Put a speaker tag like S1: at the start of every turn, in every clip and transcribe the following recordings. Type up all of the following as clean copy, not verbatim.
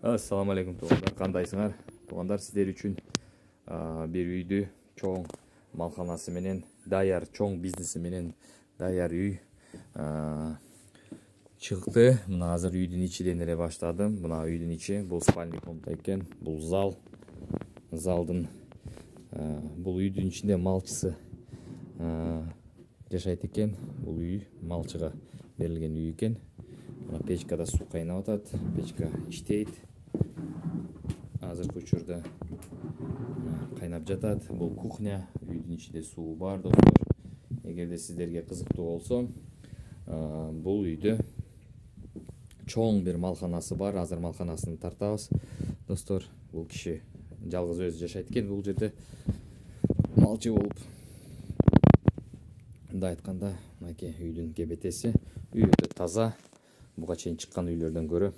S1: Assalamu alaikum туғандар, қандайсыңар? Туғандар, сіздер үшін bir үйді чоң малханасы менен, даяр чоң бизнесі менен даяр үй чықты. Мына азыр үйдің ичиден эле баштадым. Мына үйдің ичи, бул спальный комната экен, бул зал. Залдын бул үйдің ичинде малчысы жашайт экен. Бул үй малчыга берилген үй экен. Мына печкада суу кайнап атат, печка иштейт. Азыркы учурда кайнап жатат. Бул кухня, үйдүн ичинде суу бар, достор. Эгерде сиздерге кызыктуу болсо, бул үйдө чоң бир малханасы бар. Азыр малханасын тартабыз, достор. Бул киши жалгыз өзү жашайт экен бул жерде, малчы болуп. Мындай айтканда, мынакей үйдүн кебетеси. Үй өтө таза. Буга чейин чыккан үйлөрдөн көрө.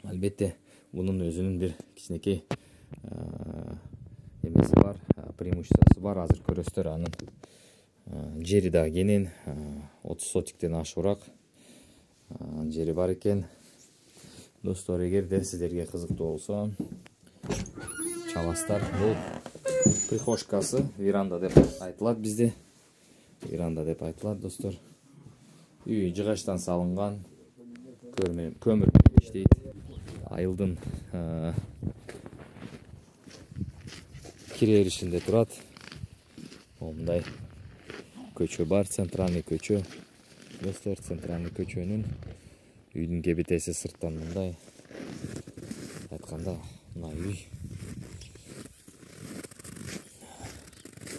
S1: Албетте, bunun өзүнүн бир кичинекей эмеси бар, преимуществосу бар. Азыр көрөсүздөр, анын жери да кенен, 30 сотиктен ашуураак жери бар экен. Достор, эгерде сиздерге кызыктуу болсо, чаластар. Бул прихожкасы, веранда деп айтылат бизде. Веранда деп айтылат, достор. Үй жыгачтан салынган, көмүр иштейт. Айылдын киреберишинде турат. Мындай көчө бар, центральный көчө. Достор, центральный көчөнүн үйдүн кебетеси сырттан мындай. Айтканда, мына үй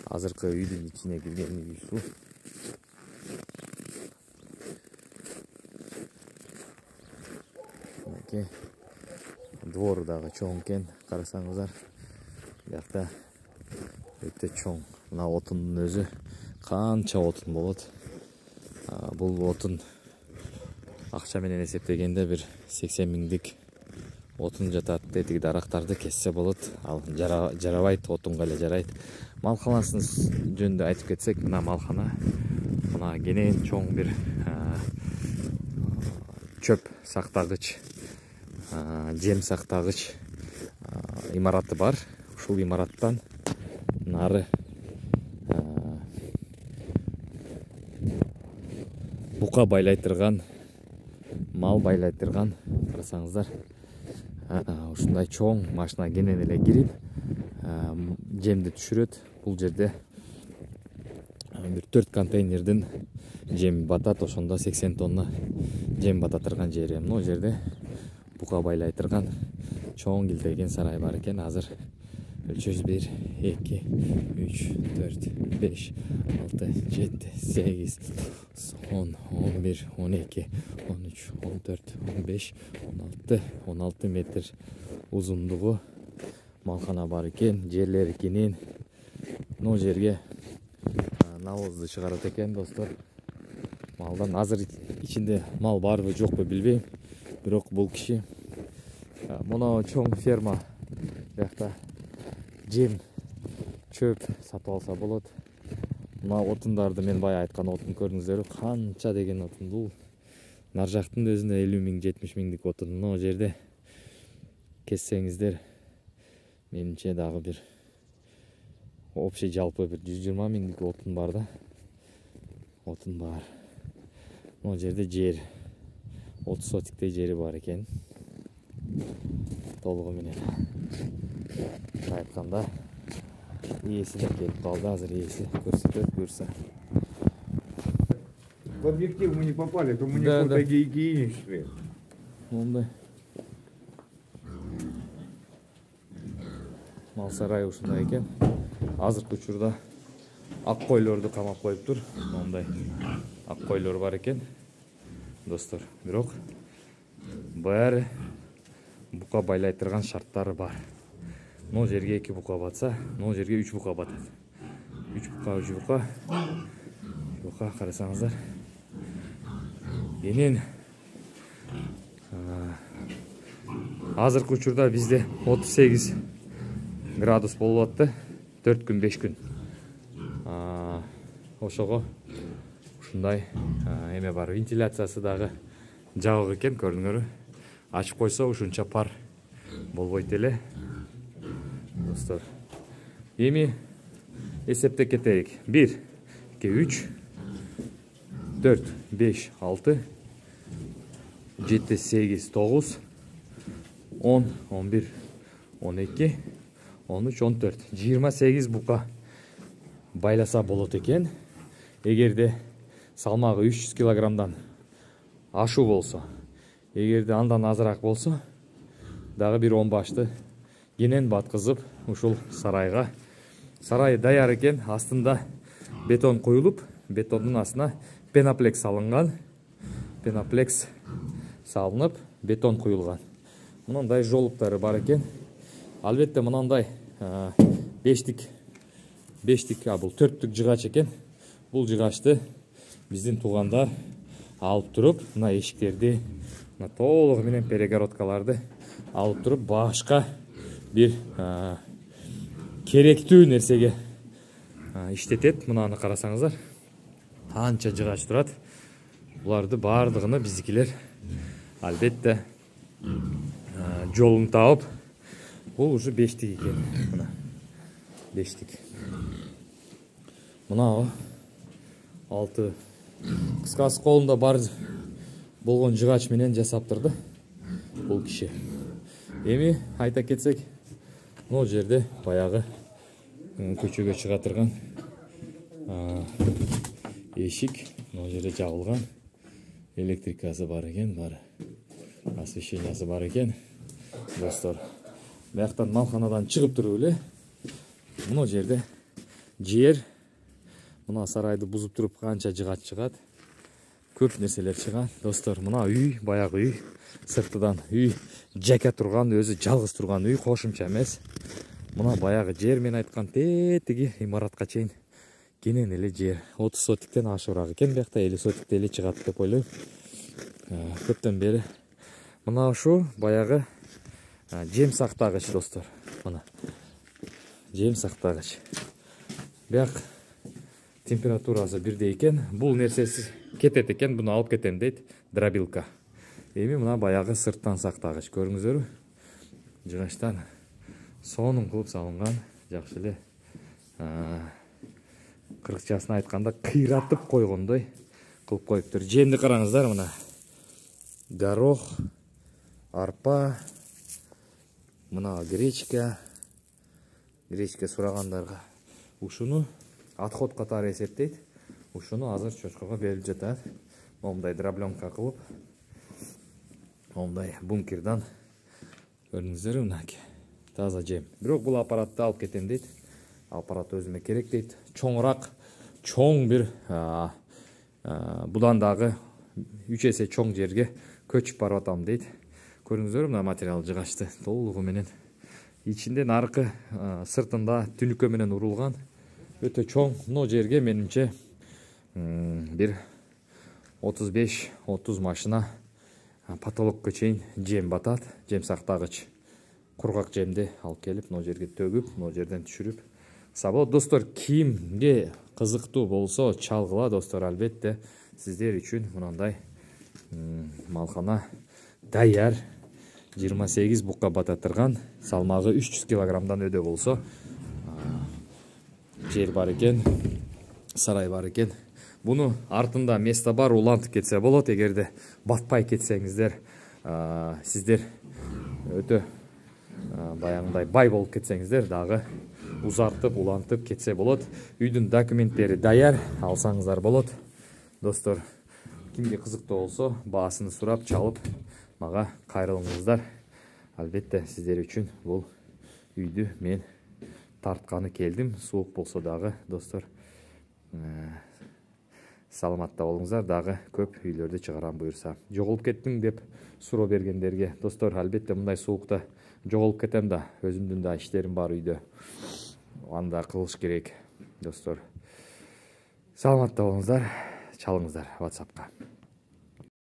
S1: азыркы үйдүн ичине кирген үйсү. Двору дагы чоң экен, карасаңыздар. Биякта өтө чоң. Мына отундун өзү канча отун болот. Бул отун акча менен эсептегенде бир 80 миңдик отун жатат. Тетиги дарактарды кессе болот. Ал жарабайт, отунга эле жарайт. Малханасын жөнүндө айтып кетсек, мына малхана мына кенен чоң бир чөп сактагыч, жем сактагыч имараты бар. Ушул имараттан нары бука байлайтырган, мал байлайтырган, карасаңыздар. Ушундай чоң машина кенен эле кирип, жемди түшүрөт. Бул жерде бир 4 контейнердин жеми батат. Ошондо 80 тонна жем бататырган жери. Мына жерде бука байлайтырган чоң килтейген сарай бар экен. Азыр өлчөбүз 1, 2, 3, 4, 5, 6, 7, 8, 10, 11, 12, 13, 14, 15, 16 метр узундугу малхана бар экен. Жерлери кенен. Мына жерге навозду чыгарат экен, достор. Малдан азыр ичинде мал барбы жокпу билбейм. Бирок бул киши мына чоң ферма биякта жем, чөп сатып алса болот. Мына отундарды мен бая айткан отун көрдүңүздөр, канча деген отун бул. Нар жактын өзүндө 50 миң, 70 миңдик отун. Мына жерде кессеңиздер, менимче дагы бир общий жалпы бир 120 миңдик отун бар да. Отун бар. Мына жерде жер 30 сотиктей жери бар экен. Толугу менен. Айтканда, ээси да келип калды. Азыр ээси көрсөтөт, буюрса.
S2: В объектив мы не попали, то мы не фотогигиеничные.
S1: Мондай. Мал сарайы ушундай экен. Азыркы учурда ак койлорду камап коюптур. Мондай ак койлор бар экен, достор. Бирок баары бука байлайтырган шарттары бар. Мына жерге 2 бука батса, мына жерге 3 бука батат. 3 бука. Бука карасаңыздар. Кенен азыркы учурда бизде 38 градус болуп атты. 4 күн, 5 күн. Ошого ушундай эме бар. Вентиляциясы дагы жабык экен, көрдүңөрбү. ачып койсо ушунча пар болбойт эле достор. Эми эсептеп кетейик. 1 2 3 4 5 6 7 8 9 10 11 12 13 14 28 бука байласа болот экен. Эгерде салмагы 300 килограммдан ашуу болсо, эгерде андан азыраак болсо, дагы бир 10 башты кенен баткызып, ушул сарайга. Сарай даяр экен, астында бетон куюлуп, бетондун астына пеноплекс салынган. Пеноплекс салынып, бетон куюлган. Мындай жолуктары бар экен. Албетте мындай бештик, бул 4түк жыгач экен. Бул жыгачты биздин туугандар алып туруп, мына эшиктерди, мына толугу менен перегородкаларды алып туруп, башка бир керектүү нерсеге иштетет. Мынаны карасаңыздар, анча жыгач турат. Буларды бардыгыны биздикилер албетте жолун таап, бул уже бештик экен. Мына бештик. Мына 6 кыскасы колунда бар болгон жыгач менен жасаптырды бул киши. Эми айта кетсек, могу жерде баягы көчөгө чыга турган эшик, могу жерде жабылган, электрикасы бар экен, бары освещениясы бар экен. Достор, бияктан малканадан чыгып туруп эле мына жерде жер, мына сарайды бузуп туруп канча жыгач чыгат, көп нерселер чыгат. Достор, мына үй, баягы үй, сыртыдан үй, жеке турган, өзү жалгыз турган үй, кошумча эмес. Мына баягы жер, мен айткан тетиги имаратка чейин кенен эле жер. 30 сотиктен ашыраак экен, биякта 50 сотикте эле чыгат деп ойлойм. Көптөн бери мына ушу баягы жем сактагыч, достор. Мына жем сактагыч. Бияк температурасы бирдей экен. Бул нерсеси кетет экен, буну алып кетем дейт, дробилка. Эми мына баягы сырттан сактагыч, көрүңүздөрбү? Жыгачтан сонун кылып салынган, жакшы эле кыргызчасын айтканда кыйратып койгондой кылып коюптур. Жемди караңыздар, мына горох, арпа, мына гречка сурагандарга ушуну отход катары эсептейт. Ушуну азыр чочкого берилип жатат. Момундай дробленка кылып, момундай бункердан, көрүңүздөрбү, мынакей таза жем. Бирок бул аппаратты алып кетем дейт. Аппарат өзүмө керек дейт. Чоңураак, чоң бир будан дагы 3 эсе чоң жерге көчүп барып атам дейт. Көрүңүздөрбү, мына материал жыгачты толугу менен. Ичинде наркы сыртында түнүккө менен урулган. Өтө чоң. Мына жерге менимче бир 35-30 машина потолокко чейин жем батат. Жем сактагыч кургак жемди алып келип, мына жерге төгүп, мына жерден түшүрүп сабот. Достор, кимге кызыктуу болсо чалгыла, достор, албетте сиздер үчүн мындай малкана даяр 28 букка бата турган, салмагы 300 килограммдан өдө болсо, жер бар экен, сарай бар экен. Буну артында место бар, улантып кетсе болот. Эгерде батпай кетсеңиздер, сиздер өтө баягындай бай болуп кетсеңиздер, дагы узартып, улантып кетсе болот. Үйдүн документтери даяр, алсаңыздар болот. Достор, кимге кызыктуу болсо, баасын сурап, чалып, мага кайрылыңыздар. Албетте сиздер үчүн бул үйдү мен тартканы келдим. Суук болсо дагы, достор, саламатта болуңуздар. Дагы көп үйлөрдү чыгарам буюрса. Жоголуп кеттиң деп суроо бергендерге, достор, албетте мындай суукта жоголуп кетем да, өзүмдүн да иштерим бар үйдө. Анда кылыш керек, достор. Саламатта болуңуздар, чалыңыздар WhatsApp'ка.